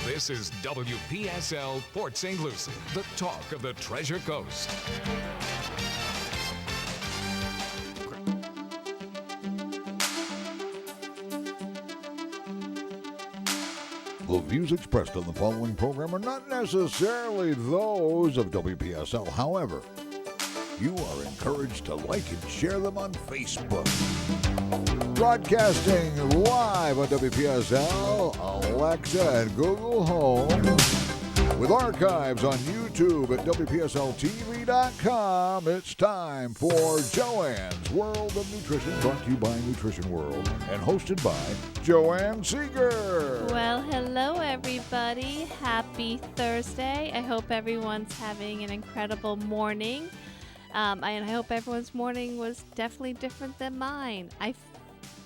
This is WPSL Port St. Lucie, the talk of the Treasure Coast. The views expressed on the following program are not necessarily those of WPSL. However, you are encouraged to like and share them on Facebook. Broadcasting live on WPSL, Alexa, and Google Home. With archives on YouTube at WPSLTV.com, it's time for Joanne's World of Nutrition, brought to you by Nutrition World, and hosted by Joanne Seeger. Well, hello, everybody. Happy Thursday. I hope everyone's having an incredible morning. And I hope everyone's morning was definitely different than mine.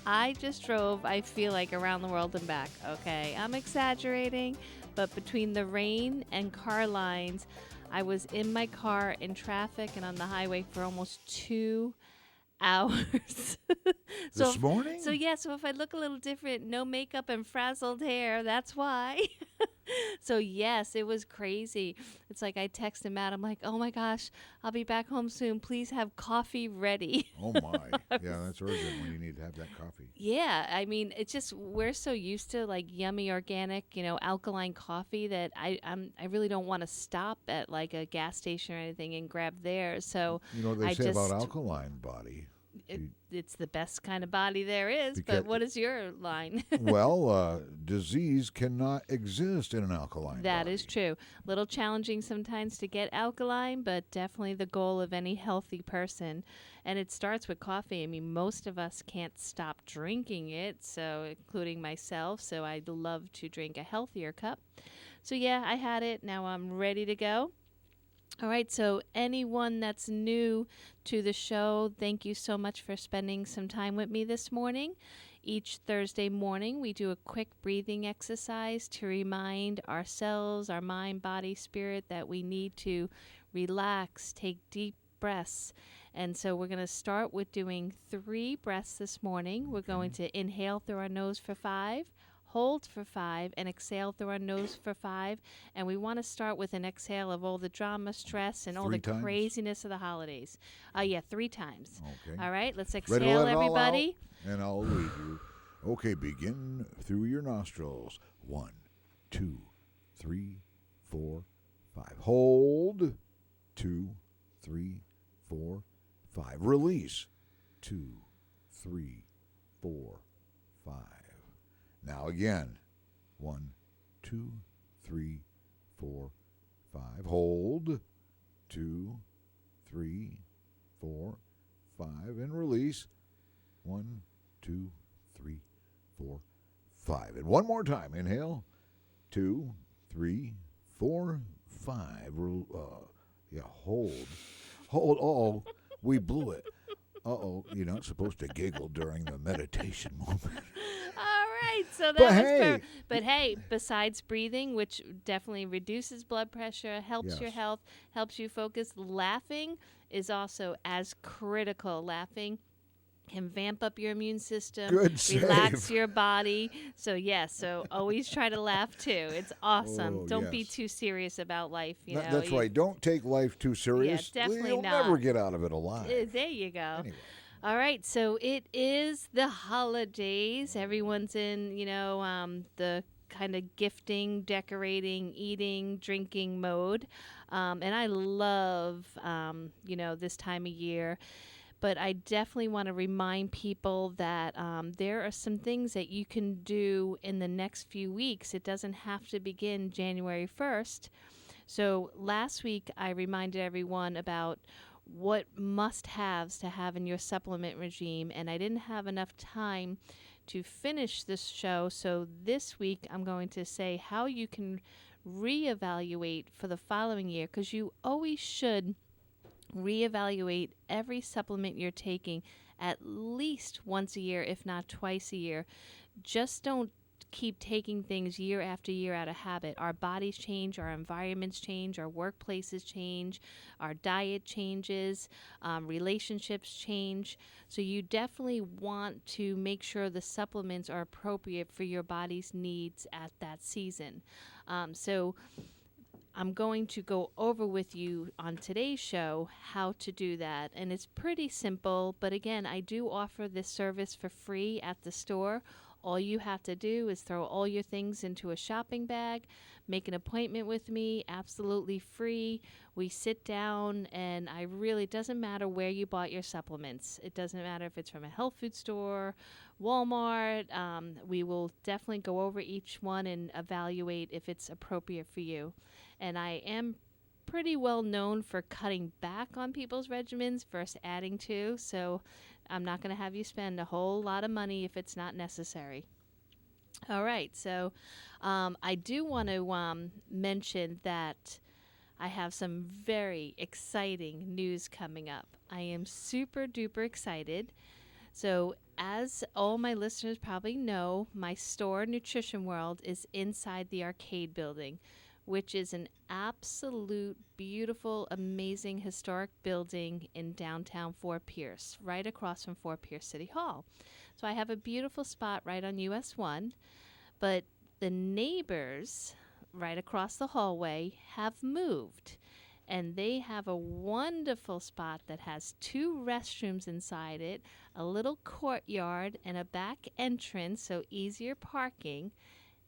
I just drove, I feel like, around the world and back. Okay, I'm exaggerating, but between the rain and car lines, I was in my car in traffic and on the highway for almost 2 hours. This morning? So if I look a little different, no makeup and frazzled hair, that's why. So yes, it was crazy. It's like I texted Matt, I'm like, oh my gosh, I'll be back home soon. Please have coffee ready. Oh my. Yeah, that's urgent when you need to have that coffee. Yeah, I mean, it's just, we're so used to like yummy organic, alkaline coffee that I really don't want to stop at like a gas station or anything and grab theirs. So They say about alkaline body. It's the best kind of body there is, but what is your line? Well, disease cannot exist in an alkaline body. That is true. A little challenging sometimes to get alkaline, but definitely the goal of any healthy person. And it starts with coffee. I mean, most of us can't stop drinking it, so including myself, so I'd love to drink a healthier cup. So yeah, I had it. Now I'm ready to go. All right, so anyone that's new to the show, thank you so much for spending some time with me this morning. Each Thursday morning, we do a quick breathing exercise to remind ourselves, our mind, body, spirit, that we need to relax, take deep breaths. And so we're going to start with doing 3 breaths this morning. We're going to inhale through our nose for 5. Hold for 5 and exhale through our nose for 5. And we want to start with an exhale of all the drama, stress, and all the craziness of the holidays. 3 times. Okay. All right, let's Ready to exhale, let it all everybody. out? And I'll lead you. Okay, begin through your nostrils. 1, 2, 3, 4, 5. Hold. 2, 3, 4, 5. Release. 2, 3, 4, 5. Now again, 1, 2, 3, 4, 5. Hold, 2, 3, 4, 5, and release. 1, 2, 3, 4, 5. And one more time. Inhale, 2, 3, 4, 5. Hold. Oh, we blew it. You're not supposed to giggle during the meditation moment. So that but hey, besides breathing, which definitely reduces blood pressure, helps your health, helps you focus, laughing is also as critical. Laughing can vamp up your immune system, relax your body. So so always try to laugh too. It's awesome. Don't be too serious about life. That's right. Don't take life too serious. Yeah, definitely You'll not. never get out of it alive. There you go. Anyway. All right, so it is the holidays. Everyone's in, the kind of gifting, decorating, eating, drinking mode. And I love, this time of year. But I definitely want to remind people that there are some things that you can do in the next few weeks. It doesn't have to begin January 1st. So last week, I reminded everyone about what must-haves to have in your supplement regime, and I didn't have enough time to finish this show, so this week I'm going to say how you can reevaluate for the following year, because you always should reevaluate every supplement you're taking at least once a year, if not twice a year. Just don't keep taking things year after year out of habit. Our bodies change, our environments change, our workplaces change, our diet changes, relationships change. So you definitely want to make sure the supplements are appropriate for your body's needs at that season. So I'm going to go over with you on today's show how to do that. And it's pretty simple, but again, I do offer this service for free at the store. All you have to do is throw all your things into a shopping bag, make an appointment with me, absolutely free. We sit down, and it doesn't matter where you bought your supplements. It doesn't matter if it's from a health food store, Walmart. We will definitely go over each one and evaluate if it's appropriate for you. And I am pretty well known for cutting back on people's regimens versus adding to, so I'm not going to have you spend a whole lot of money if it's not necessary. All right, so I do want to mention that I have some very exciting news coming up. I am super duper excited. So as all my listeners probably know, my store, Nutrition World, is inside the arcade building, which is an absolute beautiful, amazing historic building in downtown Fort Pierce, right across from Fort Pierce City Hall. So I have a beautiful spot right on US 1, but the neighbors right across the hallway have moved, and they have a wonderful spot that has 2 restrooms inside it, a little courtyard, and a back entrance, so easier parking.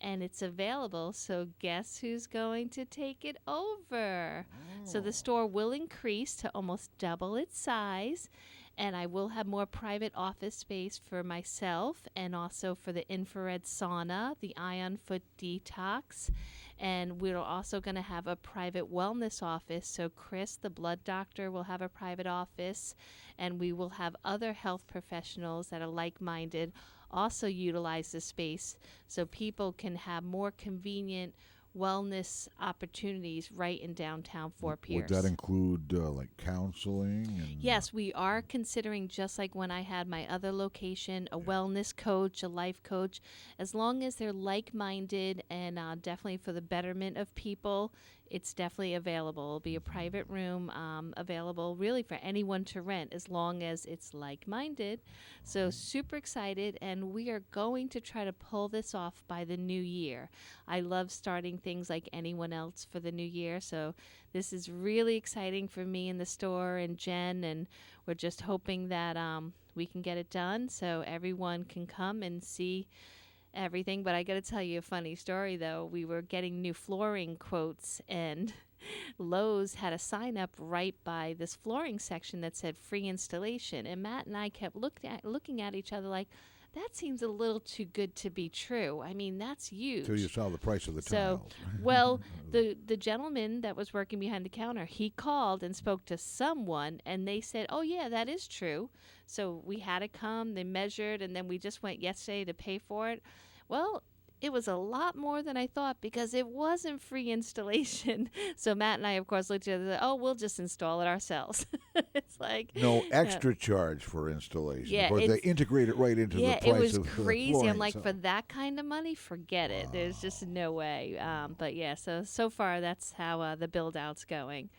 And it's available, so guess who's going to take it over? So the store will increase to almost double its size, and I will have more private office space for myself and also for the infrared sauna, the ion foot detox, and we're also going to have a private wellness office. So Chris, the blood doctor, will have a private office, and we will have other health professionals that are like-minded also utilize the space so people can have more convenient wellness opportunities right in downtown Fort Pierce. Would that include like counseling? Yes, we are considering, just like when I had my other location, a wellness coach, a life coach, as long as they're like-minded and definitely for the betterment of people. It's definitely available. It'll be a private room available really for anyone to rent as long as it's like-minded. So super excited, and we are going to try to pull this off by the new year. I love starting things like anyone else for the new year, so this is really exciting for me in the store and Jen, and we're just hoping that we can get it done so everyone can come and see everything. But I got to tell you a funny story, though. We were getting new flooring quotes, and Lowe's had a sign up right by this flooring section that said free installation. And Matt and I kept looking at each other like, that seems a little too good to be true. I mean, that's huge. Until you saw the price of the tiles. Well, the gentleman that was working behind the counter, he called and spoke to someone, and they said, oh, yeah, that is true. So we had to come, they measured, and then we just went yesterday to pay for it. Well, it was a lot more than I thought because it wasn't free installation. So Matt and I, of course, looked at it and said, oh, we'll just install it ourselves. It's like no extra charge for installation. Yeah, of course, they integrate it right into the price of the it was crazy. flooring, I'm like, so. for that kind of money, forget it. There's just no way. But yeah, so far that's how the build out's going.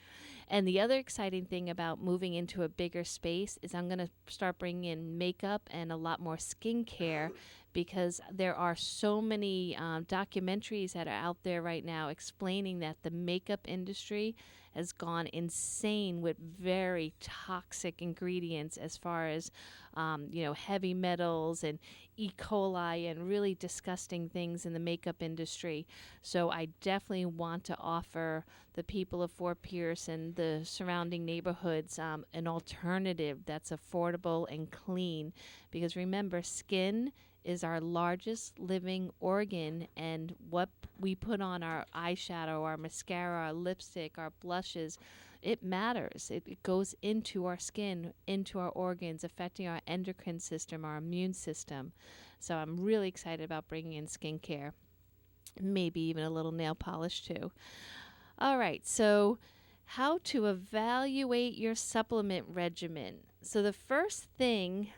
And the other exciting thing about moving into a bigger space is I'm going to start bringing in makeup and a lot more skincare, because there are so many documentaries that are out there right now explaining that the makeup industry has gone insane with very toxic ingredients as far as, heavy metals and E. coli and really disgusting things in the makeup industry. So I definitely want to offer the people of Fort Pierce and the surrounding neighborhoods an alternative that's affordable and clean, because remember, skin is our largest living organ, and what we put on our eyeshadow, our mascara, our lipstick, our blushes, it matters. It goes into our skin, into our organs, affecting our endocrine system, our immune system. So I'm really excited about bringing in skincare, maybe even a little nail polish too. All right, so how to evaluate your supplement regimen. So the first thing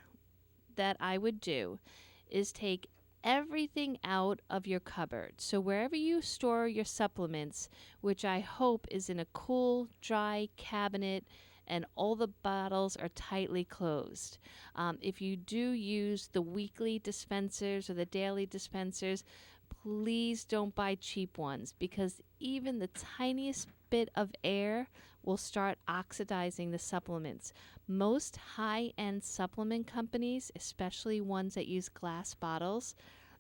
that I would do is take everything out of your cupboard. So wherever you store your supplements, which I hope is in a cool, dry cabinet, and all the bottles are tightly closed. If you do use the weekly dispensers or the daily dispensers, please don't buy cheap ones, because even the tiniest bit of air will start oxidizing the supplements. Most high-end supplement companies, especially ones that use glass bottles,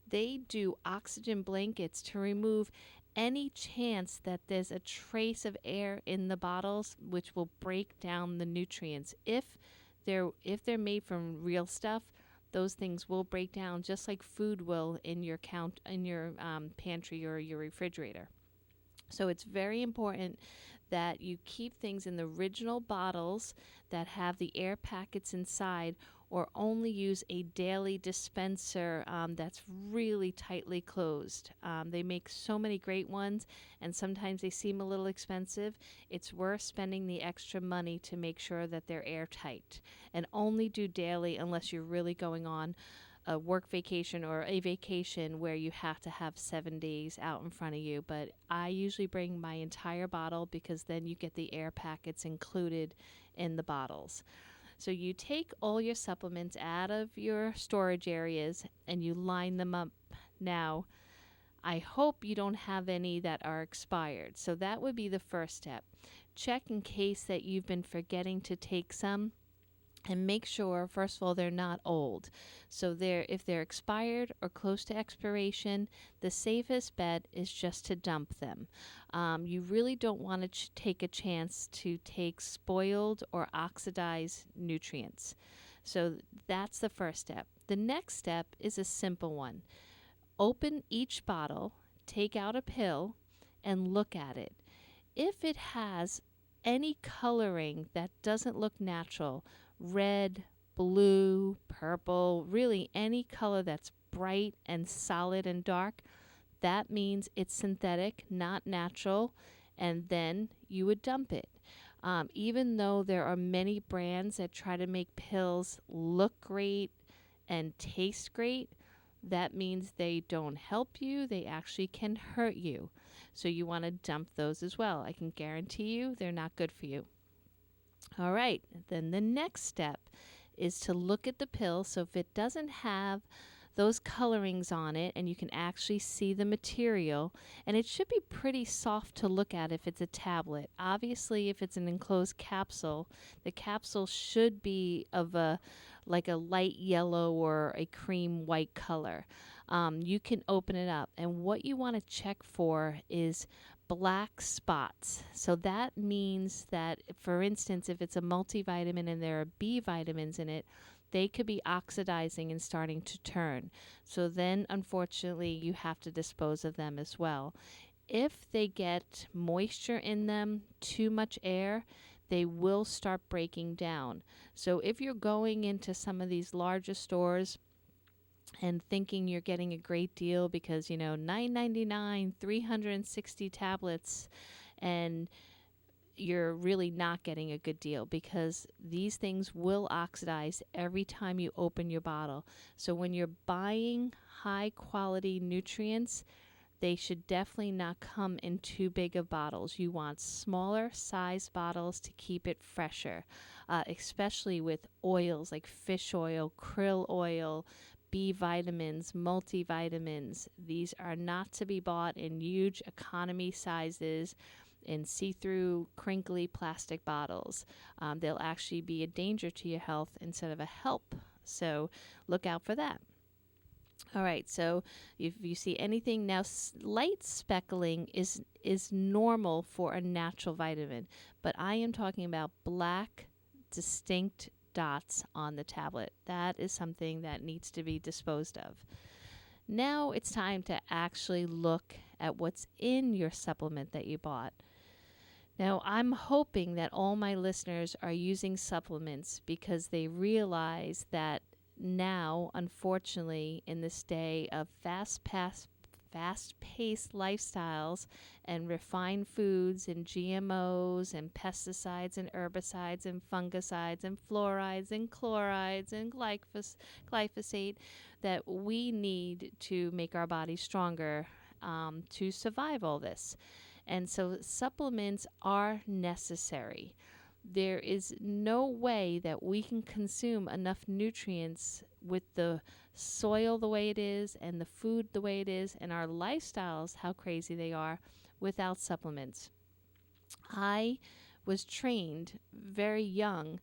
they do oxygen blankets to remove any chance that there's a trace of air in the bottles, which will break down the nutrients. If they're made from real stuff, those things will break down just like food will in your pantry or your refrigerator. So it's very important that you keep things in the original bottles that have the air packets inside, or only use a daily dispenser that's really tightly closed. They make so many great ones, and sometimes they seem a little expensive. It's worth spending the extra money to make sure that they're airtight. And only do daily unless you're really going on a work vacation or a vacation where you have to have 7 days out in front of you. But I usually bring my entire bottle, because then you get the air packets included in the bottles. So you take all your supplements out of your storage areas and you line them up. Now, I hope you don't have any that are expired. So that would be the first step. Check in case that you've been forgetting to take some. And make sure, first of all, they're not old. So if they're expired or close to expiration, the safest bet is just to dump them. You really don't want to take a chance to take spoiled or oxidized nutrients. So that's the first step. The next step is a simple one. Open each bottle, take out a pill, and look at it. If it has any coloring that doesn't look natural, red, blue, purple, really any color that's bright and solid and dark, that means it's synthetic, not natural, and then you would dump it. Even though there are many brands that try to make pills look great and taste great, that means they don't help you, they actually can hurt you. So you want to dump those as well. I can guarantee you they're not good for you. All right, then the next step is to look at the pill. So if it doesn't have those colorings on it and you can actually see the material, and it should be pretty soft to look at if it's a tablet. Obviously, if it's an enclosed capsule, the capsule should be of like a light yellow or a cream white color. You can open it up, and what you want to check for is black spots. So that means that, for instance, if it's a multivitamin and there are B vitamins in it, they could be oxidizing and starting to turn. So then, unfortunately, you have to dispose of them as well. If they get moisture in them, too much air, they will start breaking down. So if you're going into some of these larger stores and thinking you're getting a great deal because, $9.99, 360 tablets, and you're really not getting a good deal, because these things will oxidize every time you open your bottle. So when you're buying high quality nutrients, they should definitely not come in too big of bottles. You want smaller size bottles to keep it fresher, especially with oils like fish oil, krill oil, B vitamins, multivitamins. These are not to be bought in huge economy sizes in see-through, crinkly plastic bottles. They'll actually be a danger to your health instead of a help. So look out for that. All right, so if you see anything now, light speckling is normal for a natural vitamin, but I am talking about black, distinct dots on the tablet. That is something that needs to be disposed of. Now it's time to actually look at what's in your supplement that you bought. Now, I'm hoping that all my listeners are using supplements because they realize that now, unfortunately, in this day of fast-paced lifestyles and refined foods and GMOs and pesticides and herbicides and fungicides and fluorides and chlorides and glyphosate that we need to make our bodies stronger to survive all this. And so supplements are necessary. There is no way that we can consume enough nutrients with the soil the way it is and the food the way it is and our lifestyles, how crazy they are, without supplements. I was trained very young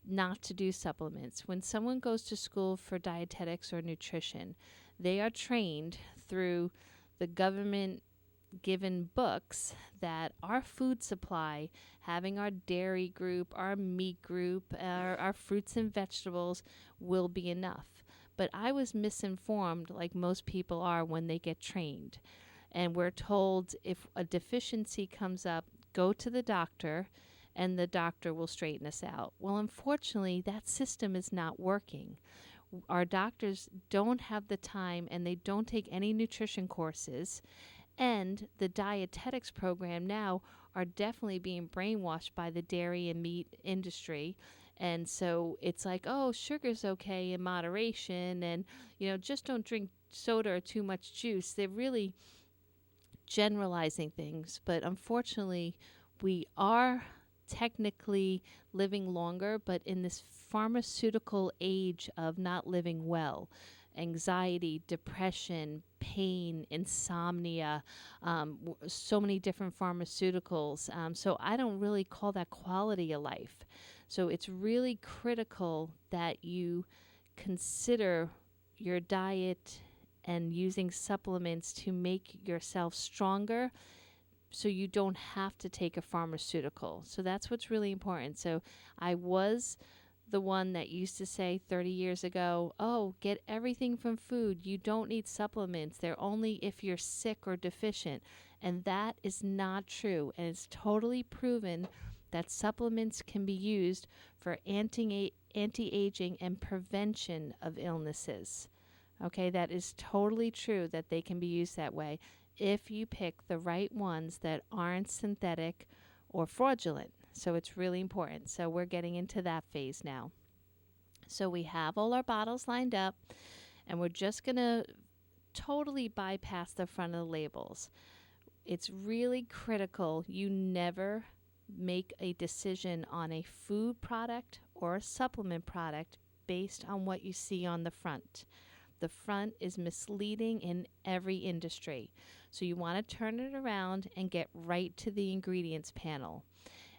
not to do supplements. When someone goes to school for dietetics or nutrition, they are trained through the government given books that our food supply, having our dairy group, our meat group, our fruits and vegetables will be enough. But I was misinformed like most people are when they get trained. And we're told if a deficiency comes up, go to the doctor and the doctor will straighten us out. Well, unfortunately, that system is not working. Our doctors don't have the time and they don't take any nutrition courses. And the dietetics program now are definitely being brainwashed by the dairy and meat industry. And so it's like, oh, sugar's okay in moderation and, just don't drink soda or too much juice. They're really generalizing things. But unfortunately, we are technically living longer, but in this pharmaceutical age of not living well. Anxiety, depression, pain, insomnia, so many different pharmaceuticals. So I don't really call that quality of life. So it's really critical that you consider your diet and using supplements to make yourself stronger so you don't have to take a pharmaceutical. So that's what's really important. So I was the one that used to say 30 years ago, oh, get everything from food. You don't need supplements. They're only if you're sick or deficient. And that is not true. And it's totally proven that supplements can be used for anti-aging and prevention of illnesses. Okay, that is totally true that they can be used that way if you pick the right ones that aren't synthetic or fraudulent. So it's really important. So we're getting into that phase now. So we have all our bottles lined up, and we're just going to totally bypass the front of the labels. It's really critical you never make a decision on a food product or a supplement product based on what you see on the front. The front is misleading in every industry. So you want to turn it around and get right to the ingredients panel.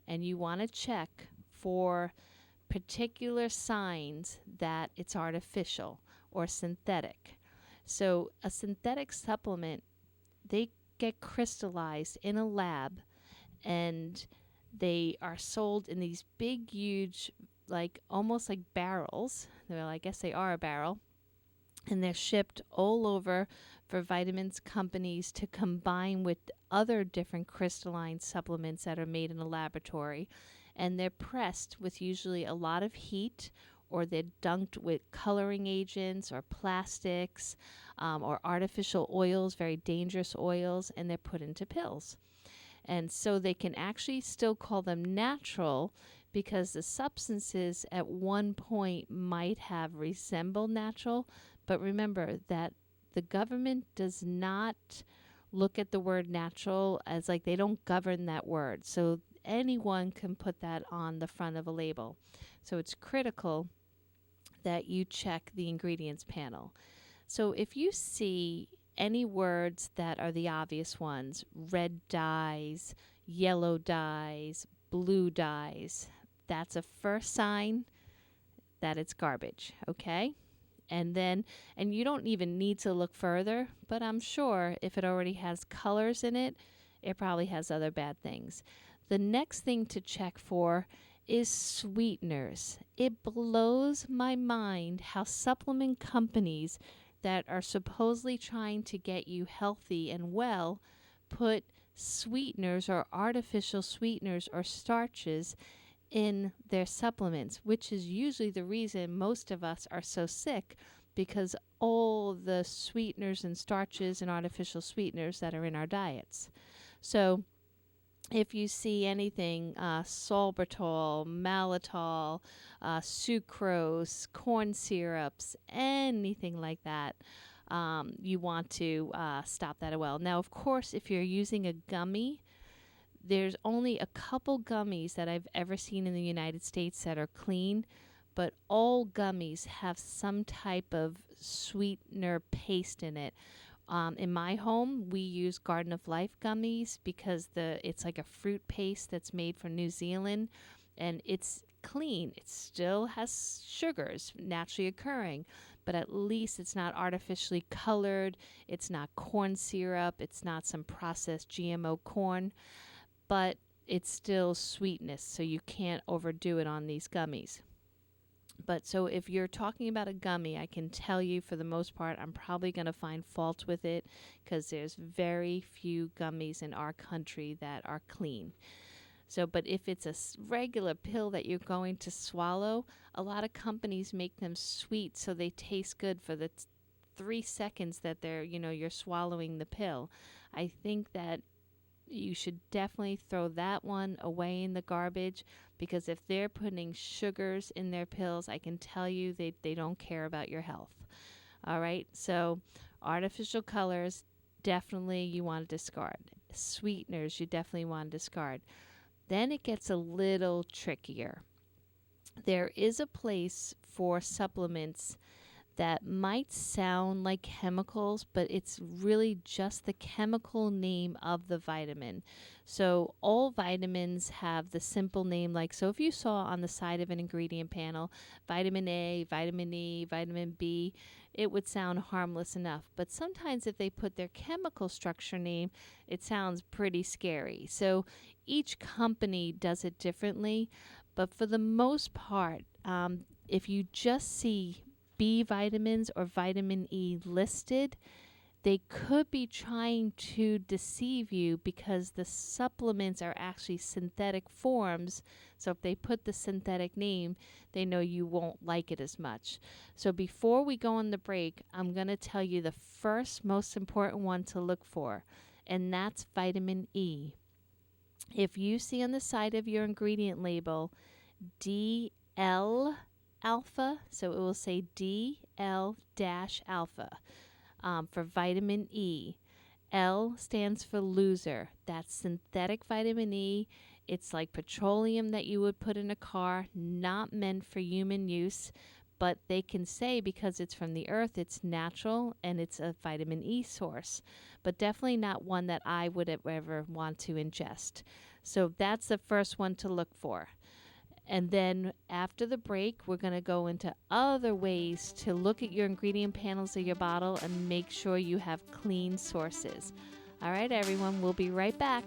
And you want to check for particular signs that it's artificial or synthetic. So a synthetic supplement, they get crystallized in a lab and they are sold in these big, huge, almost like barrels. Well, I guess they are a barrel. And they're shipped all over for vitamins companies to combine with other different crystalline supplements that are made in a laboratory. And they're pressed with usually a lot of heat, or they're dunked with coloring agents or plastics or artificial oils, very dangerous oils, and they're put into pills. And so they can actually still call them natural because the substances at one point might have resembled natural. But remember that the government does not look at the word natural as they don't govern that word. So anyone can put that on the front of a label. So it's critical that you check the ingredients panel. So if you see any words that are the obvious ones, red dyes, yellow dyes, blue dyes, that's a first sign that it's garbage, okay? And you don't even need to look further, but I'm sure if it already has colors in it, it probably has other bad things. The next thing to check for is sweeteners. It blows my mind how supplement companies that are supposedly trying to get you healthy and well put sweeteners or artificial sweeteners or starches in their supplements, which is usually the reason most of us are so sick because all the sweeteners and starches and artificial sweeteners that are in our diets. So if you see anything, sorbitol, maltitol, sucrose, corn syrups, anything like that, you want to stop that as well. Now, of course, if you're using a gummy, there's only a couple gummies that I've ever seen in the United States that are clean, but all gummies have some type of sweetener paste in it. In my home, we use Garden of Life gummies because it's like a fruit paste that's made from New Zealand, and it's clean. It still has sugars naturally occurring, but at least it's not artificially colored. It's not corn syrup. It's not some processed GMO corn, but it's still sweetness, so you can't overdo it on these gummies. But so if you're talking about a gummy, I can tell you for the most part, I'm probably going to find fault with it because there's very few gummies in our country that are clean. So, but if it's a regular pill that you're going to swallow, a lot of companies make them sweet so they taste good for the 3 seconds that you're swallowing the pill. I think that you should definitely throw that one away in the garbage, because if they're putting sugars in their pills, I can tell you they don't care about your health. All right, so artificial colors, definitely you want to discard. Sweeteners, you definitely want to discard. Then it gets a little trickier. There is a place for supplements that might sound like chemicals, but it's really just the chemical name of the vitamin. So all vitamins have the simple name, so if you saw on the side of an ingredient panel, vitamin A, vitamin E, vitamin B, it would sound harmless enough. But sometimes if they put their chemical structure name, it sounds pretty scary. So each company does it differently, but for the most part, if you just see B vitamins or vitamin E listed, they could be trying to deceive you because the supplements are actually synthetic forms. So if they put the synthetic name, they know you won't like it as much. So before we go on the break, I'm going to tell you the first most important one to look for, and that's vitamin E. If you see on the side of your ingredient label DL alpha, so it will say DL-alpha for vitamin E. L stands for loser. That's synthetic vitamin E. It's like petroleum that you would put in a car, not meant for human use, but they can say because it's from the earth, it's natural and it's a vitamin E source, but definitely not one that I would ever want to ingest. So that's the first one to look for. And then after the break, we're going to go into other ways to look at your ingredient panels of your bottle and make sure you have clean sources. All right, everyone, we'll be right back.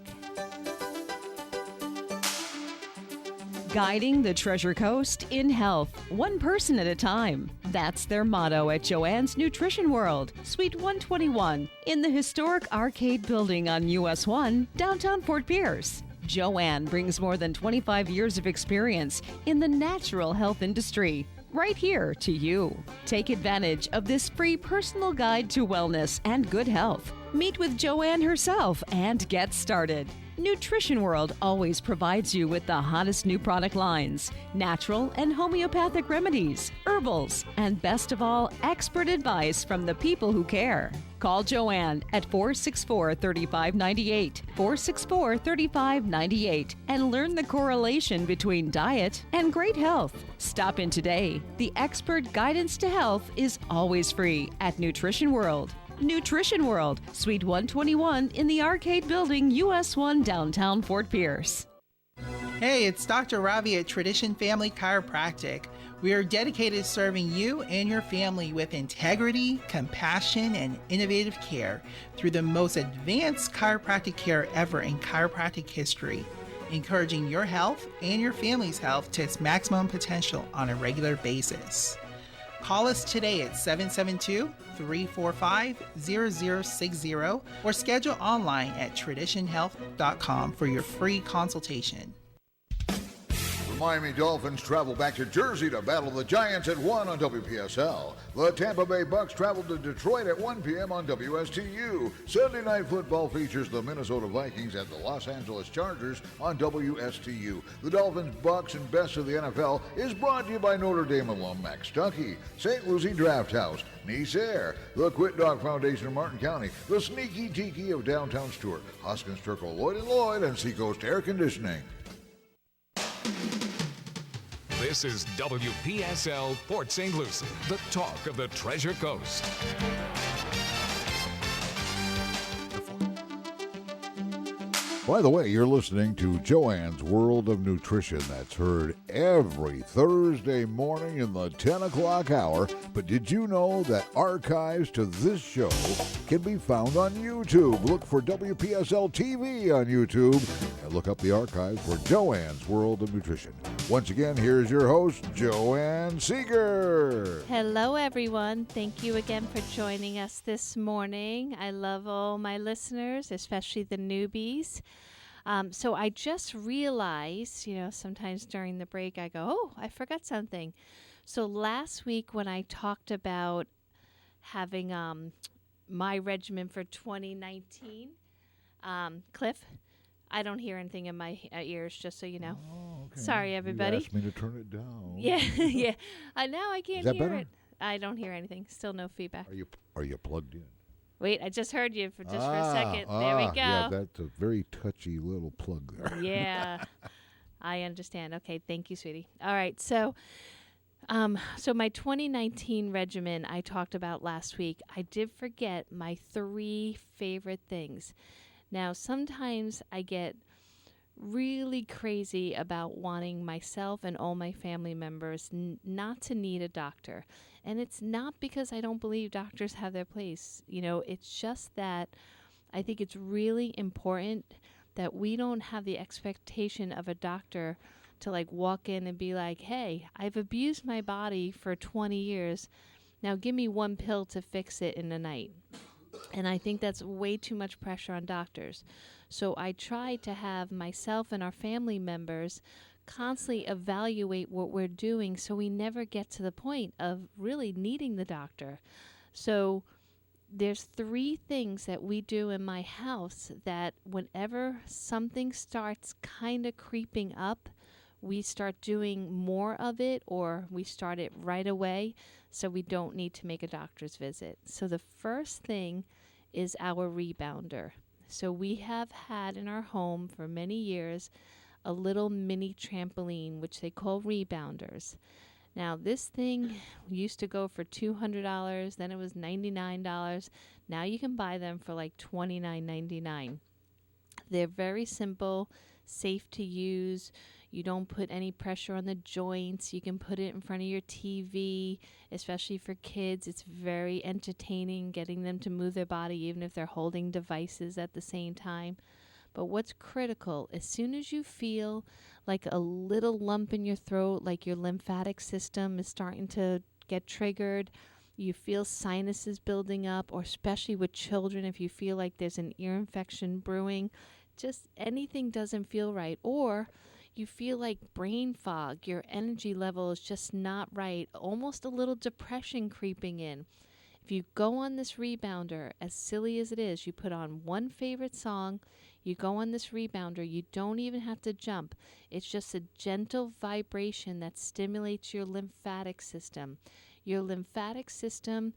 Guiding the Treasure Coast in health, one person at a time. That's their motto at Joanne's Nutrition World, Suite 121, in the historic Arcade Building on US 1, downtown Fort Pierce. Joanne brings more than 25 years of experience in the natural health industry, right here to you. Take advantage of this free personal guide to wellness and good health. Meet with Joanne herself and get started. Nutrition World always provides you with the hottest new product lines, natural and homeopathic remedies, herbals, and best of all, expert advice from the people who care. Call Joanne at 464-3598, 464-3598, and learn the correlation between diet and great health. Stop in today. The expert guidance to health is always free at Nutrition World. Nutrition World, Suite 121 in the Arcade Building, US 1, downtown Fort Pierce. Hey, it's Dr. Ravi at Tradition Family Chiropractic. We are dedicated to serving you and your family with integrity, compassion, and innovative care through the most advanced chiropractic care ever in chiropractic history, encouraging your health and your family's health to its maximum potential on a regular basis. Call us today at 772-345-0060 or schedule online at traditionhealth.com for your free consultation. Miami Dolphins travel back to Jersey to battle the Giants at 1 on WPSL. The Tampa Bay Bucks travel to Detroit at 1 p.m. on WSTU. Sunday Night Football features the Minnesota Vikings at the Los Angeles Chargers on WSTU. The Dolphins, Bucks, and Best of the NFL is brought to you by Notre Dame alum Max Stuckey, St. Lucie Draft House, Nice Air, the Quit Dog Foundation of Martin County, the Sneaky Tiki of Downtown Stewart, Hoskins Turco Lloyd & Lloyd, and Seacoast Air Conditioning. This is WPSL Port St. Lucie, the talk of the Treasure Coast. By the way, you're listening to Joanne's World of Nutrition. That's heard every Thursday morning in the 10 o'clock hour. But did you know that archives to this show can be found on YouTube? Look for WPSL TV on YouTube and look up the archives for Joanne's World of Nutrition. Once again, here's your host, Joanne Seeger. Hello, everyone. Thank you again for joining us this morning. I love all my listeners, especially the newbies. So I just realized, sometimes during the break I go, oh, I forgot something. So last week when I talked about having my regimen for 2019, Cliff, I don't hear anything in my ears, just so you know. Oh, okay. Sorry, everybody. You asked me to turn it down. Yeah, yeah. Now I can't Is that hear better? it. I don't hear anything. Still no feedback. Are you plugged in? Wait, I just heard you for a second. There we go. Yeah, that's a very touchy little plug there. Yeah, I understand. Okay, thank you, sweetie. All right, so my 2019 regimen I talked about last week. I did forget my 3 favorite things. Now, sometimes I get really crazy about wanting myself and all my family members not to need a doctor. And it's not because I don't believe doctors have their place. It's just that I think it's really important that we don't have the expectation of a doctor to walk in and be like, hey, I've abused my body for 20 years. Now give me one pill to fix it in a night. And I think that's way too much pressure on doctors. So I try to have myself and our family members constantly evaluate what we're doing so we never get to the point of really needing the doctor. So there's 3 things that we do in my house that whenever something starts kind of creeping up, we start doing more of it, or we start it right away so we don't need to make a doctor's visit. So the first thing is our rebounder. So we have had in our home for many years a little mini trampoline, which they call rebounders. Now, this thing used to go for $200, then it was $99. Now you can buy them for $29.99. They're very simple, safe to use. You don't put any pressure on the joints. You can put it in front of your TV, especially for kids. It's very entertaining getting them to move their body, even if they're holding devices at the same time. But what's critical, as soon as you feel like a little lump in your throat, like your lymphatic system is starting to get triggered, you feel sinuses building up, or especially with children, if you feel like there's an ear infection brewing, just anything doesn't feel right, or you feel like brain fog, your energy level is just not right, almost a little depression creeping in. If you go on this rebounder, as silly as it is, you put on one favorite song, you go on this rebounder, you don't even have to jump. It's just a gentle vibration that stimulates your lymphatic system. Your lymphatic system,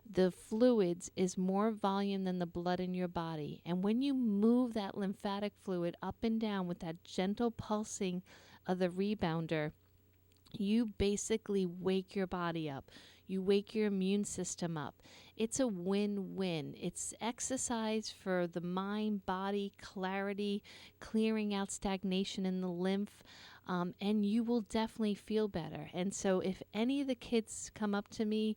the fluids, is more volume than the blood in your body. And when you move that lymphatic fluid up and down with that gentle pulsing of the rebounder, you basically wake your body up. You wake your immune system up. It's a win-win. It's exercise for the mind, body, clarity, clearing out stagnation in the lymph, and you will definitely feel better. And so if any of the kids come up to me,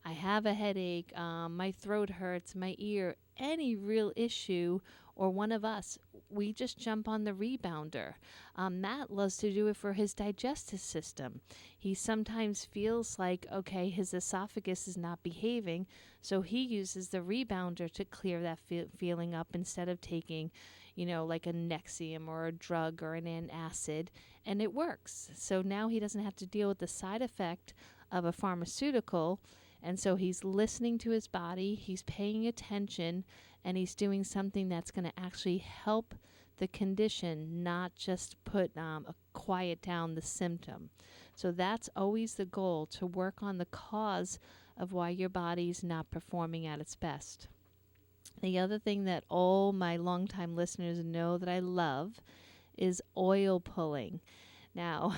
I have a headache, my throat hurts, my ear, any real issue, Or one of us, we just jump on the rebounder. Matt loves to do it for his digestive system. He sometimes feels like, okay, his esophagus is not behaving, so he uses the rebounder to clear that feeling up instead of taking, like a Nexium or a drug or an antacid, and it works. So now he doesn't have to deal with the side effect of a pharmaceutical, and so he's listening to his body, he's paying attention, and he's doing something that's going to actually help the condition, not just quiet down the symptom. So that's always the goal, to work on the cause of why your body's not performing at its best. The other thing that all my longtime listeners know that I love is oil pulling. Now,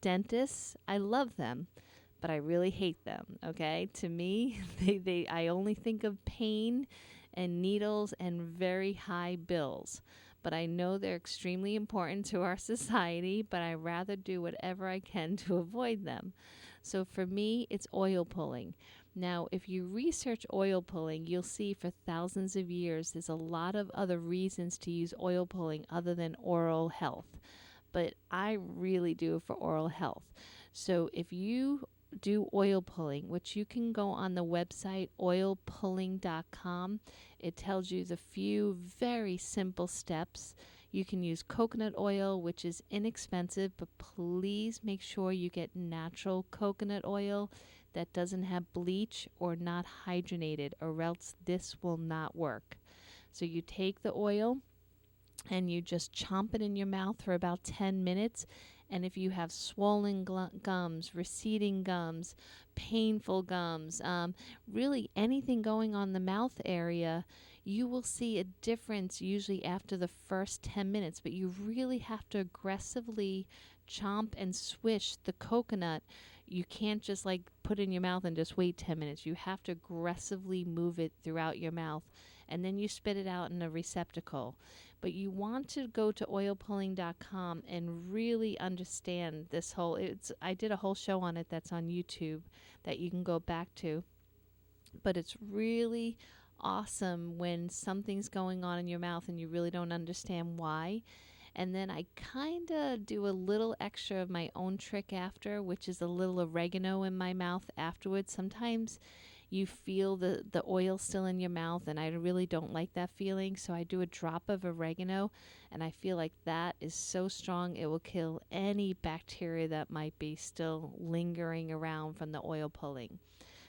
dentists, I love them, but I really hate them, okay? To me, I only think of pain and needles and very high bills. But I know they're extremely important to our society, but I rather do whatever I can to avoid them. So for me, it's oil pulling. Now, if you research oil pulling, you'll see for thousands of years there's a lot of other reasons to use oil pulling other than oral health. But I really do it for oral health. So if you do oil pulling, which you can go on the website oilpulling.com, it tells you the few very simple steps. You can use coconut oil, which is inexpensive, but please make sure you get natural coconut oil that doesn't have bleach or not hydrogenated, or else this will not work. So you take the oil and you just chomp it in your mouth for about 10 minutes. And if you have swollen gums, receding gums, painful gums, really anything going on in the mouth area, you will see a difference usually after the first 10 minutes. But you really have to aggressively chomp and swish the coconut. You can't just like put it in your mouth and just wait 10 minutes. You have to aggressively move it throughout your mouth, and then you spit it out in a receptacle. But you want to go to oilpulling.com and really understand this whole, I did a whole show on it that's on YouTube that you can go back to. But it's really awesome when something's going on in your mouth and you really don't understand why. And then I kind of do a little extra of my own trick after, which is a little oregano in my mouth afterwards. Sometimes you feel the oil still in your mouth, and I really don't like that feeling. So I do a drop of oregano, and I feel like that is so strong it will kill any bacteria that might be still lingering around from the oil pulling.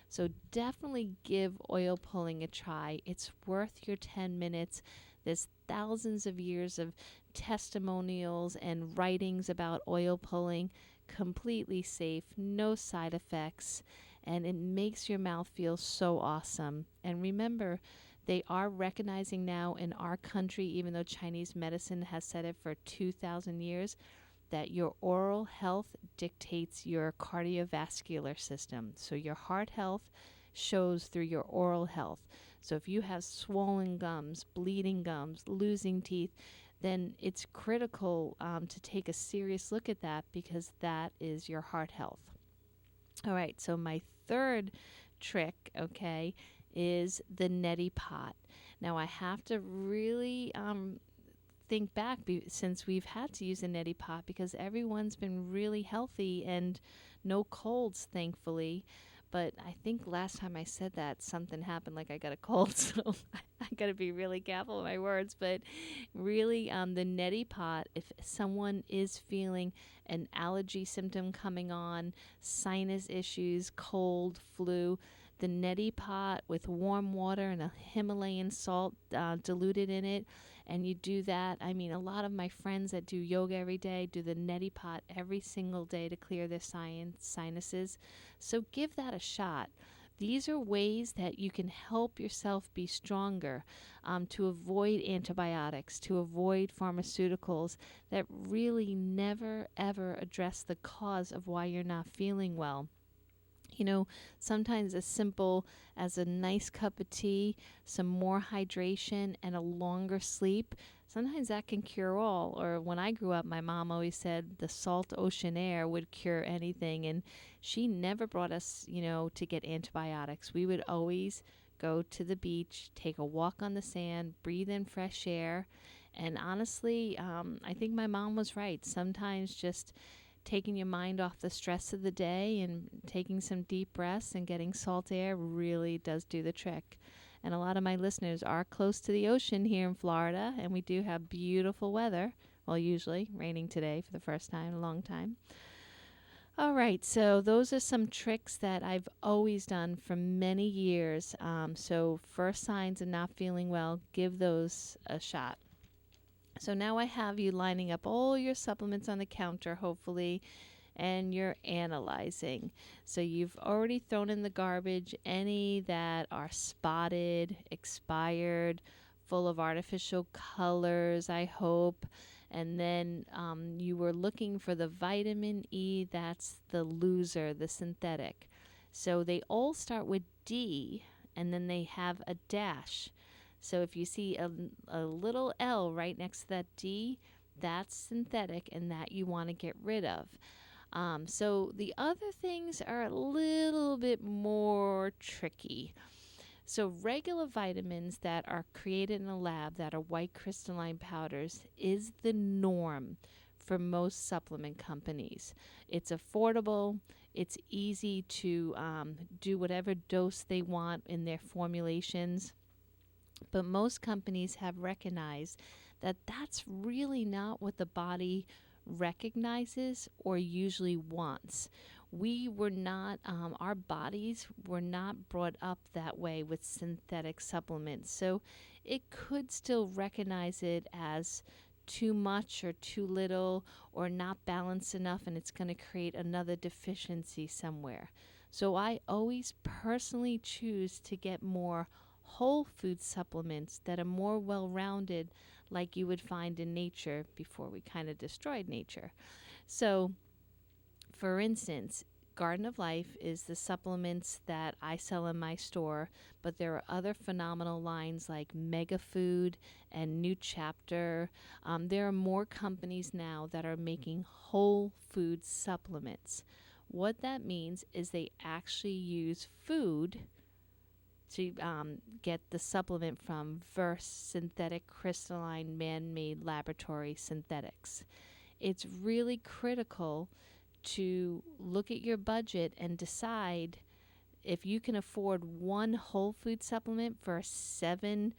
So definitely give oil pulling a try. It's worth your 10 minutes. There's thousands of years of testimonials and writings about oil pulling, completely safe, no side effects, and it makes your mouth feel so awesome. And remember, they are recognizing now in our country, even though Chinese medicine has said it for 2,000 years, that your oral health dictates your cardiovascular system. So your heart health shows through your oral health. So if you have swollen gums, bleeding gums, losing teeth, then it's critical to take a serious look at that, because that is your heart health. All right, so my third trick, okay, is the neti pot. Now I have to really think back since we've had to use a neti pot, because everyone's been really healthy and no colds, thankfully. But I think last time I said that, something happened, like I got a cold, so I got to be really careful with my words. But really, the neti pot, if someone is feeling an allergy symptom coming on, sinus issues, cold, flu, the neti pot with warm water and a Himalayan salt diluted in it, and you do that. I mean, a lot of my friends that do yoga every day do the neti pot every single day to clear their sinuses. So give that a shot. These are ways that you can help yourself be stronger, to avoid antibiotics, to avoid pharmaceuticals that really never, ever address the cause of why you're not feeling well. You know, sometimes as simple as a nice cup of tea, some more hydration, and a longer sleep, sometimes that can cure all. Or when I grew up, my mom always said the salt ocean air would cure anything. And she never brought us, to get antibiotics. We would always go to the beach, take a walk on the sand, breathe in fresh air. And honestly, I think my mom was right. Sometimes just taking your mind off the stress of the day and taking some deep breaths and getting salt air really does do the trick. And a lot of my listeners are close to the ocean here in Florida, and we do have beautiful weather. Well, usually raining today for the first time in a long time. All right, so those are some tricks that I've always done for many years. So first signs of not feeling well, give those a shot. So now I have you lining up all your supplements on the counter, hopefully, and you're analyzing. So you've already thrown in the garbage any that are spotted, expired, full of artificial colors, I hope. And then you were looking for the vitamin E, that's the loser, the synthetic. So they all start with D, and then they have a dash. So if you see a little L right next to that D, that's synthetic, and that you want to get rid of. So the other things are a little bit more tricky. So regular vitamins that are created in a lab that are white crystalline powders is the norm for most supplement companies. It's affordable. It's easy to do whatever dose they want in their formulations. But most companies have recognized that that's really not what the body recognizes or usually wants. We were not, our bodies were not brought up that way with synthetic supplements. So it could still recognize it as too much or too little or not balanced enough, and it's going to create another deficiency somewhere. So I always personally choose to get more whole food supplements that are more well-rounded, like you would find in nature before we kind of destroyed nature. So, for instance, Garden of Life is the supplements that I sell in my store, but there are other phenomenal lines like Mega Food and New Chapter. There are more companies now that are making whole food supplements. What that means is they actually use food to get the supplement from versus synthetic crystalline man-made laboratory synthetics. It's really critical to look at your budget and decide if you can afford one whole food supplement for 7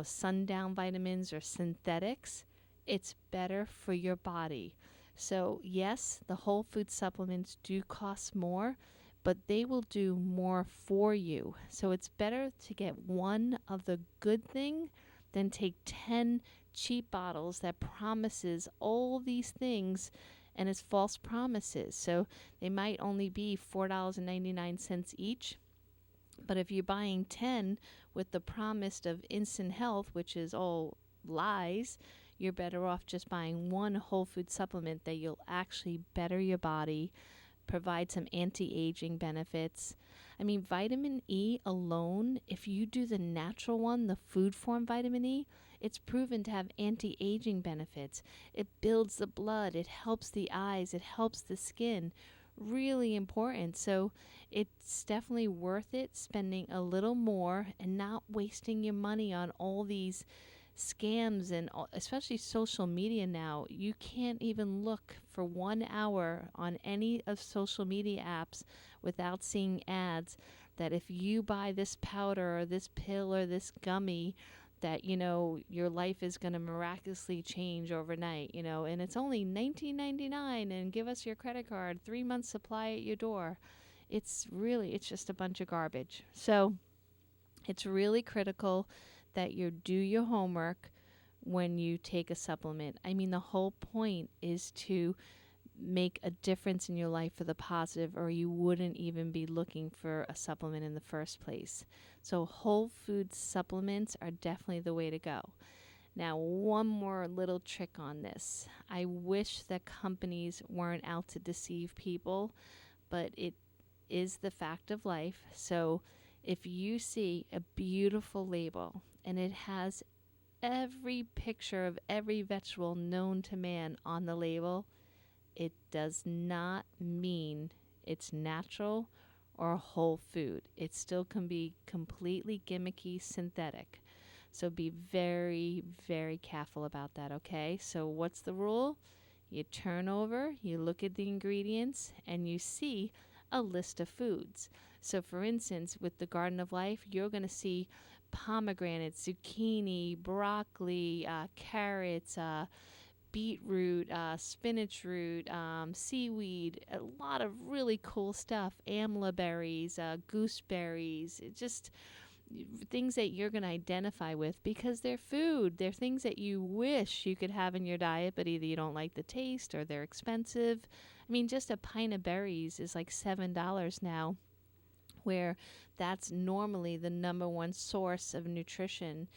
sundown vitamins or synthetics. It's better for your body. So yes, the whole food supplements do cost more, but they will do more for you. So it's better to get one of the good thing than take 10 cheap bottles that promises all these things and it's false promises. So they might only be $4.99 each. But if you're buying 10 with the promise of instant health, which is all lies, you're better off just buying one whole food supplement that you'll actually better your body, provide some anti-aging benefits. I mean, vitamin E alone, if you do the natural one, the food form vitamin E, it's proven to have anti-aging benefits. It builds the blood, it helps the eyes, it helps the skin. Really important. So it's definitely worth it spending a little more and not wasting your money on all these scams, and especially social media now. You can't even look for 1 hour on any of social media apps without seeing ads that if you buy this powder or this pill or this gummy, that your life is going to miraculously change overnight, and it's only $19.99 and give us your credit card, 3 months supply at your door. It's just a bunch of garbage. So it's really critical that you do your homework when you take a supplement. I mean, the whole point is to make a difference in your life for the positive, or you wouldn't even be looking for a supplement in the first place. So whole food supplements are definitely the way to go. Now, one more little trick on this. I wish that companies weren't out to deceive people, but it is the fact of life. So if you see a beautiful label and it has every picture of every vegetable known to man on the label, it does not mean it's natural or a whole food. It still can be completely gimmicky, synthetic. So be very, very careful about that, okay? So what's the rule? You turn over, you look at the ingredients, and you see a list of foods. So for instance, with the Garden of Life, you're going to see pomegranate, zucchini, broccoli, carrots, beetroot, spinach root, seaweed, a lot of really cool stuff, amla berries, gooseberries, just things that you're going to identify with because they're food. They're things that you wish you could have in your diet, but either you don't like the taste or they're expensive. I mean, just a pint of berries is like $7 now, where that's normally the number one source of nutrition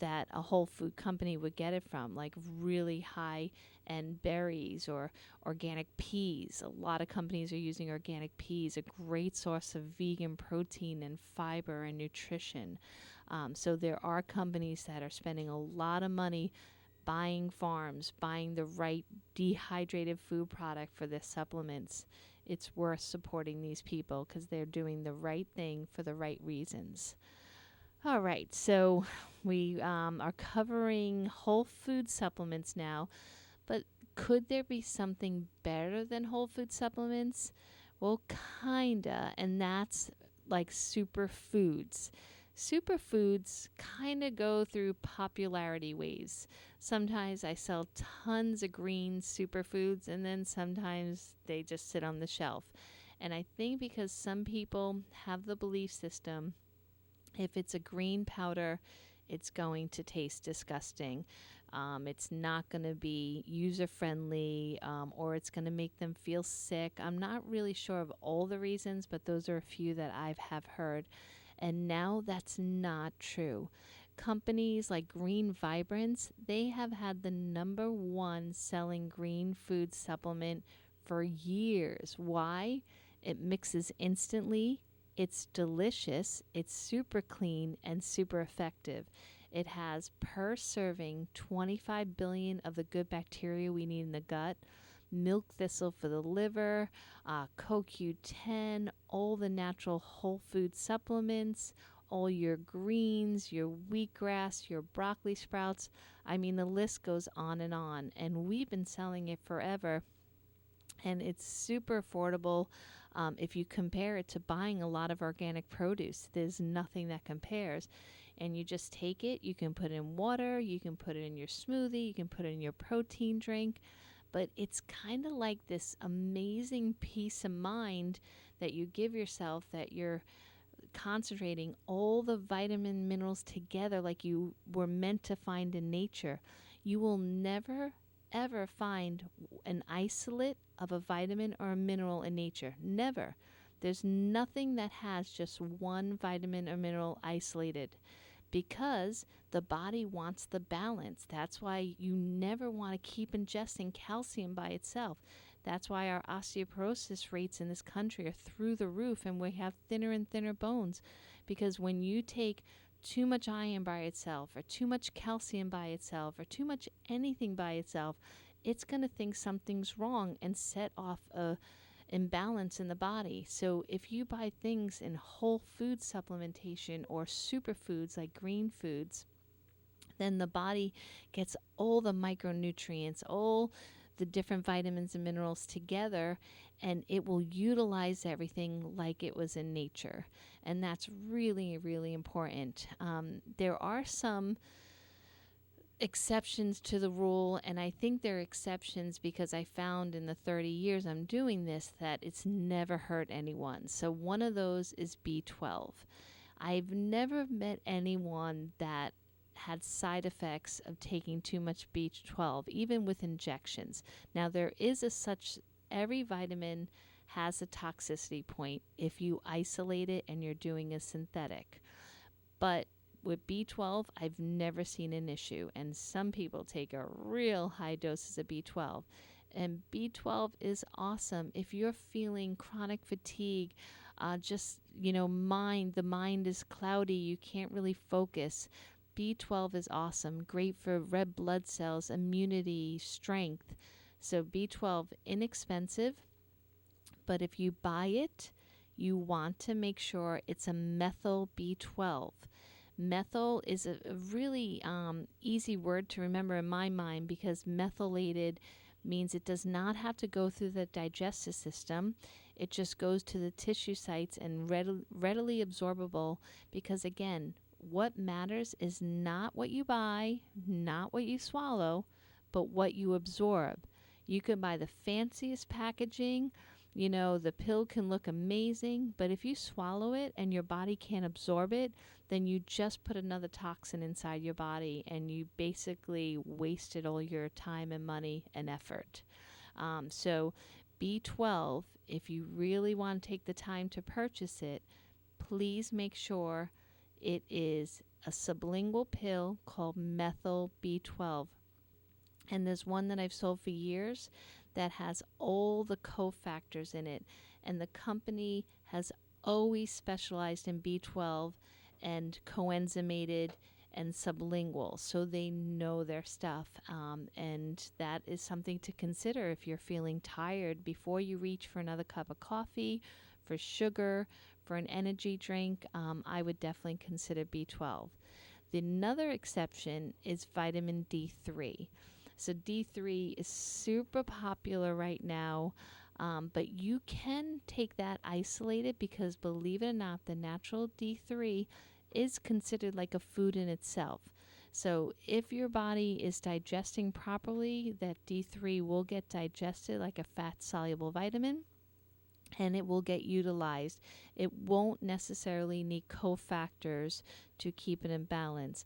that a whole food company would get it from, like really high end berries or organic peas. A lot of companies are using organic peas, a great source of vegan protein and fiber and nutrition. So there are companies that are spending a lot of money buying farms, buying the right dehydrated food product for their supplements. It's worth supporting these people because they're doing the right thing for the right reasons. All right, so we are covering whole food supplements now, but could there be something better than whole food supplements? Well, kinda, and that's like superfoods. Superfoods kind of go through popularity waves. Sometimes I sell tons of green superfoods, and then sometimes they just sit on the shelf. And I think because some people have the belief system, if it's a green powder, it's going to taste disgusting. It's not going to be user-friendly, or it's going to make them feel sick. I'm not really sure of all the reasons, but those are a few that I have heard. And now that's not true. Companies like Green Vibrance, they have had the number one selling green food supplement for years. Why? It mixes instantly. It's delicious, it's super clean, and super effective. It has per serving 25 billion of the good bacteria we need in the gut, milk thistle for the liver, CoQ10, all the natural whole food supplements, all your greens, your wheatgrass, your broccoli sprouts. I mean, the list goes on. And we've been selling it forever. And it's super affordable. If you compare it to buying a lot of organic produce, there's nothing that compares. And you just take it, you can put it in water, you can put it in your smoothie, you can put it in your protein drink. But it's kind of like this amazing peace of mind that you give yourself, that you're concentrating all the vitamin minerals together like you were meant to find in nature. You will never ever find an isolate of a vitamin or a mineral in nature. Never. There's nothing that has just one vitamin or mineral isolated, because the body wants the balance. That's why you never want to keep ingesting calcium by itself. That's why our osteoporosis rates in this country are through the roof, and we have thinner and thinner bones, because when you take too much iron by itself, or too much calcium by itself, or too much anything by itself, it's going to think something's wrong and set off a imbalance in the body. So if you buy things in whole food supplementation or superfoods like green foods, then the body gets all the micronutrients, all the different vitamins and minerals together, and it will utilize everything like it was in nature. And that's really, really important. There are some exceptions to the rule, and I think they're exceptions because I found in the 30 years I'm doing this that it's never hurt anyone. So one of those is B12. I've never met anyone that had side effects of taking too much B12, even with injections. Now there is every vitamin has a toxicity point if you isolate it and you're doing a synthetic. But with B12, I've never seen an issue, and some people take a real high doses of B12. And B12 is awesome if you're feeling chronic fatigue, the mind is cloudy, you can't really focus. B12 is awesome, great for red blood cells, immunity, strength. So B12, inexpensive, but if you buy it, you want to make sure it's a methyl B12. Methyl is a really easy word to remember in my mind because methylated means it does not have to go through the digestive system. It just goes to the tissue sites and readily absorbable because, again, what matters is not what you buy, not what you swallow, but what you absorb. You can buy the fanciest packaging, the pill can look amazing, but if you swallow it and your body can't absorb it, then you just put another toxin inside your body and you basically wasted all your time and money and effort. So B12, if you really want to take the time to purchase it, please make sure it is a sublingual pill called methyl B12. And there's one that I've sold for years that has all the cofactors in it. And the company has always specialized in B12 and coenzymated and sublingual. So they know their stuff. And that is something to consider if you're feeling tired before you reach for another cup of coffee, for sugar, for an energy drink. I would definitely consider B12. Another exception is vitamin D3. So D3 is super popular right now, but you can take that isolated because, believe it or not, the natural D3 is considered like a food in itself. So if your body is digesting properly, that D3 will get digested like a fat-soluble vitamin, and it will get utilized. It won't necessarily need cofactors to keep it in balance.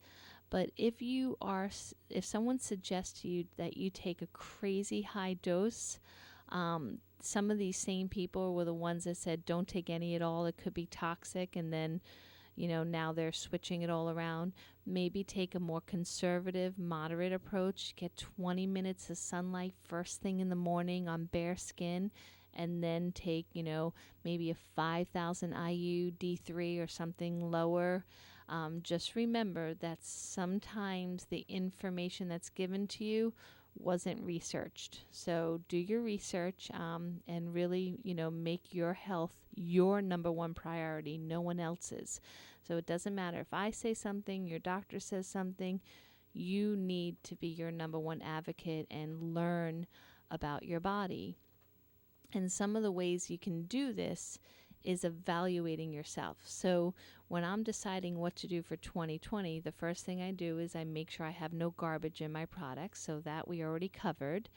But if someone suggests to you that you take a crazy high dose, some of these same people were the ones that said don't take any at all, it could be toxic, and then now they're switching it all around. Maybe take a more conservative, moderate approach. Get 20 minutes of sunlight first thing in the morning on bare skin, and then take, maybe a 5,000 IU D3 or something lower. Just remember that sometimes the information that's given to you wasn't researched. So do your research and really, make your health your number one priority, no one else's. So it doesn't matter if I say something, your doctor says something, you need to be your number one advocate and learn about your body. And some of the ways you can do this is evaluating yourself. So when I'm deciding what to do for 2020, the first thing I do is I make sure I have no garbage in my products, so that we already covered.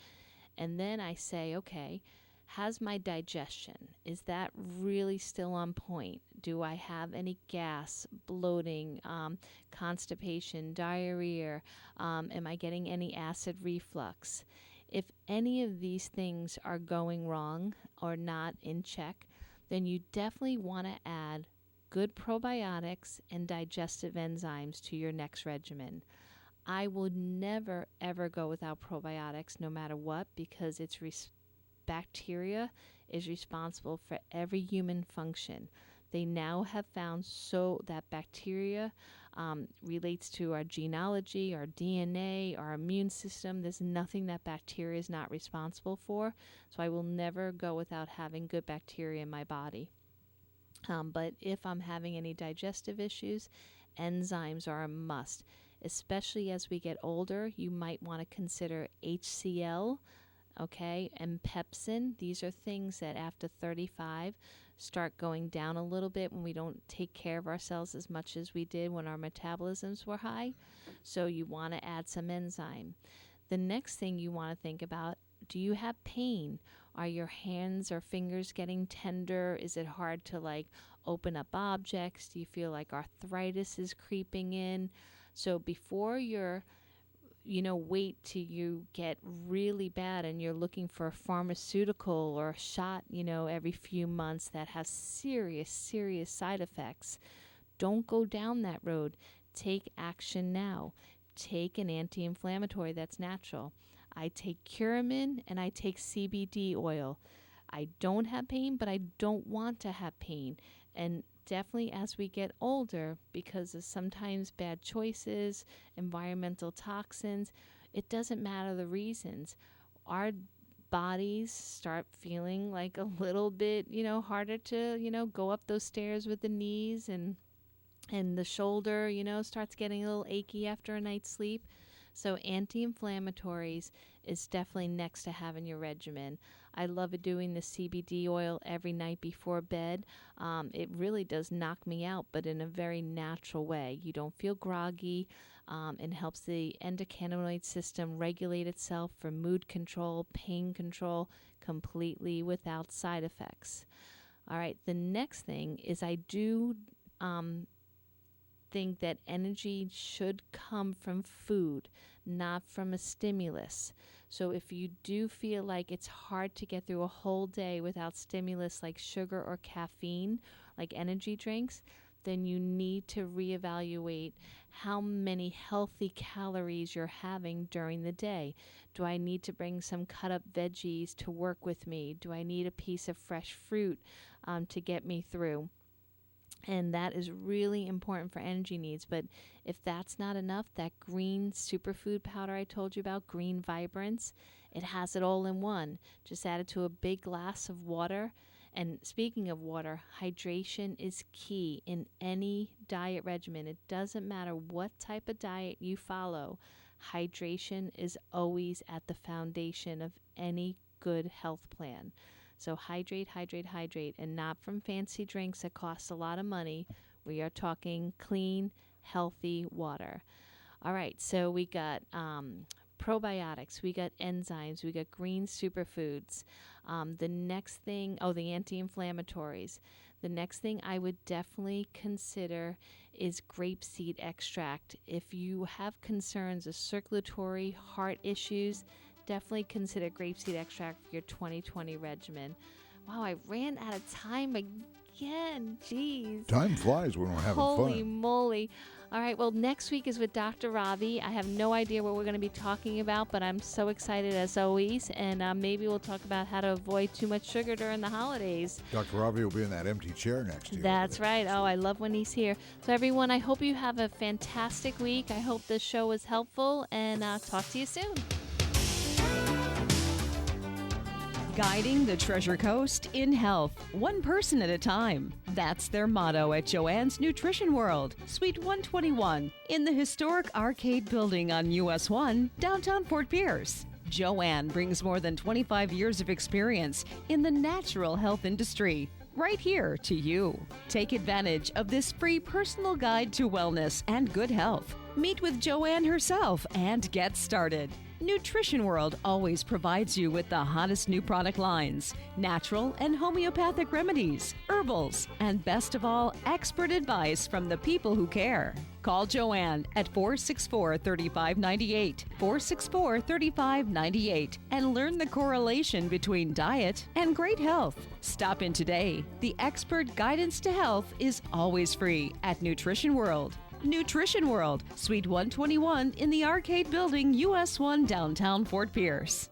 And then I say, okay, how's my digestion? Is that really still on point? Do I have any gas, bloating, constipation, diarrhea? Am I getting any acid reflux? If any of these things are going wrong or not in check, then you definitely want to add good probiotics and digestive enzymes to your next regimen. I would never, ever go without probiotics no matter what, because bacteria is responsible for every human function. They now have found that bacteria relates to our genealogy, our DNA, our immune system. There's nothing that bacteria is not responsible for. So I will never go without having good bacteria in my body. But if I'm having any digestive issues, enzymes are a must. Especially as we get older, you might want to consider HCl, okay, and pepsin. These are things that after 35 start going down a little bit when we don't take care of ourselves as much as we did when our metabolisms were high. So you want to add some enzyme. The next thing you want to think about, do you have pain? Are your hands or fingers getting tender? Is it hard to open up objects? Do you feel like arthritis is creeping in? So before you're wait till you get really bad and you're looking for a pharmaceutical or a shot, every few months that has serious, serious side effects. Don't go down that road. Take action now. Take an anti-inflammatory that's natural. I take Curamin and I take CBD oil. I don't have pain, but I don't want to have pain. And definitely as we get older, because of sometimes bad choices, environmental toxins, it doesn't matter the reasons. Our bodies start feeling like a little bit, harder to, go up those stairs with the knees, and the shoulder, starts getting a little achy after a night's sleep. So anti-inflammatories is definitely next to having your regimen. I love doing the CBD oil every night before bed. It really does knock me out, but in a very natural way. You don't feel groggy. It helps the endocannabinoid system regulate itself for mood control, pain control, completely without side effects. All right, the next thing is I do think that energy should come from food, not from a stimulus. So if you do feel like it's hard to get through a whole day without stimulus like sugar or caffeine, like energy drinks, then you need to reevaluate how many healthy calories you're having during the day. Do I need to bring some cut up veggies to work with me? Do I need a piece of fresh fruit to get me through? And that is really important for energy needs. But if that's not enough, that green superfood powder I told you about, Green Vibrance, it has it all in one. Just add it to a big glass of water. And speaking of water, hydration is key in any diet regimen. It doesn't matter what type of diet you follow. Hydration is always at the foundation of any good health plan. So hydrate, hydrate, hydrate, and not from fancy drinks that cost a lot of money. We are talking clean, healthy water. All right, so we got probiotics, we got enzymes, we got green superfoods. The next thing, the anti-inflammatories. The next thing I would definitely consider is grapeseed extract. If you have concerns of circulatory heart issues, definitely consider grapeseed extract for your 2020 regimen. Wow, I ran out of time again. Jeez. Time flies when we're having Holy fun. moly. All right, well, next week is with Dr. Ravi. I have no idea what we're going to be talking about, but I'm so excited as always. And maybe we'll talk about how to avoid too much sugar during the holidays. Dr. Ravi will be in that empty chair next year. That's right. Oh, I love when he's here. So, everyone, I hope you have a fantastic week. I hope this show was helpful, and talk to you soon. Guiding the Treasure Coast in health, one person at a time. That's their motto at Joanne's Nutrition World, Suite 121, in the historic arcade building on US 1, downtown Fort Pierce. Joanne brings more than 25 years of experience in the natural health industry, right here to you. Take advantage of this free personal guide to wellness and good health. Meet with Joanne herself and get started. Nutrition World always provides you with the hottest new product lines, natural and homeopathic remedies, herbals, and best of all, expert advice from the people who care. Call Joanne at 464-3598, 464-3598, and learn the correlation between diet and great health. Stop in today. The expert guidance to health is always free at Nutrition World. Nutrition World, Suite 121 in the Arcade Building, US 1, downtown Fort Pierce.